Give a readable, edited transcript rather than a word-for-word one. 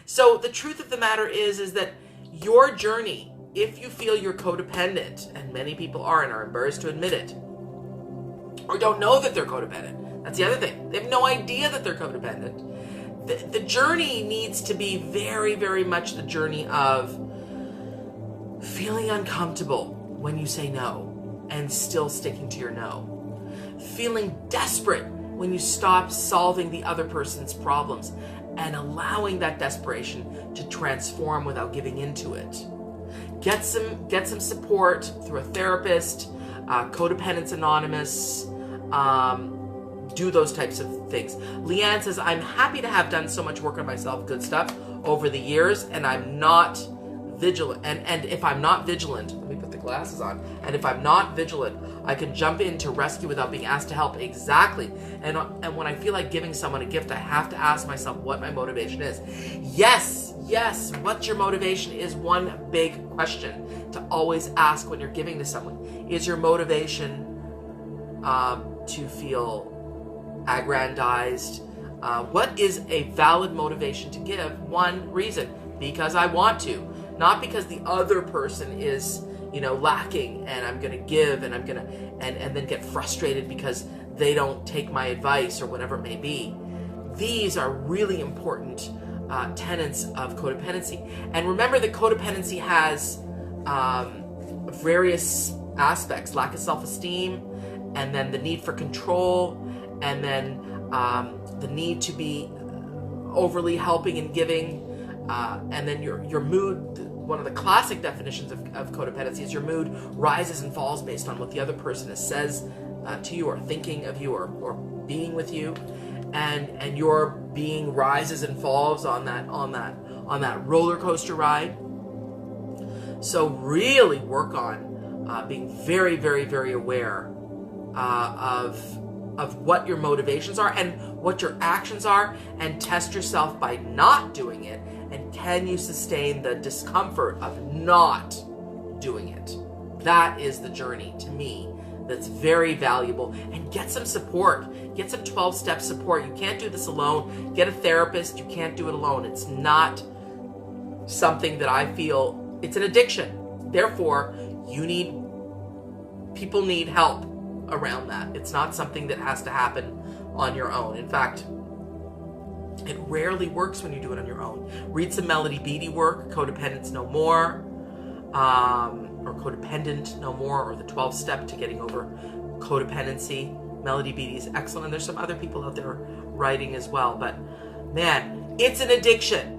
So the truth of the matter is that your journey, if you feel you're codependent, and many people are and are embarrassed to admit it, or don't know that they're codependent. That's the other thing. They have no idea that they're codependent. The journey needs to be very, very much the journey of feeling uncomfortable when you say no and still sticking to your no. Feeling desperate when you stop solving the other person's problems and allowing that desperation to transform without giving into it. Get some support through a therapist, Codependence Anonymous, do those types of things. Leanne says, I'm happy to have done so much work on myself, good stuff, over the years, and I'm not vigilant. And if I'm not vigilant, let me put the glasses on, and if I'm not vigilant, I can jump in to rescue without being asked to help. Exactly. And when I feel like giving someone a gift, I have to ask myself what my motivation is. Yes, what your motivation is one big question to always ask when you're giving to someone. Is your motivation to feel aggrandized? What is a valid motivation to give? One reason, because I want to, not because the other person is, lacking, and I'm going to give, and I'm going to, and then get frustrated because they don't take my advice or whatever it may be. These are really important tenets of codependency. And remember that codependency has various aspects: lack of self-esteem, and then the need for control, and then the need to be overly helping and giving, and then your mood. One of the classic definitions of codependency is your mood rises and falls based on what the other person says to you, or thinking of you, or being with you, and your being rises and falls on that roller coaster ride. So really work on being very, very, very aware of what your motivations are and what your actions are, and test yourself by not doing it. And can you sustain the discomfort of not doing it? That is the journey, to me, that's very valuable. And get some support. Get some 12-step support. You can't do this alone. Get a therapist. You can't do it alone. It's not something that I feel, it's an addiction. Therefore, people need help around that. It's not something that has to happen on your own. In fact, it rarely works when you do it on your own. Read some Melody Beattie work, Codependence No More, or Codependent No More, or the 12-step to getting over codependency. Melody Beattie is excellent, and there's some other people out there writing as well. But man, it's an addiction.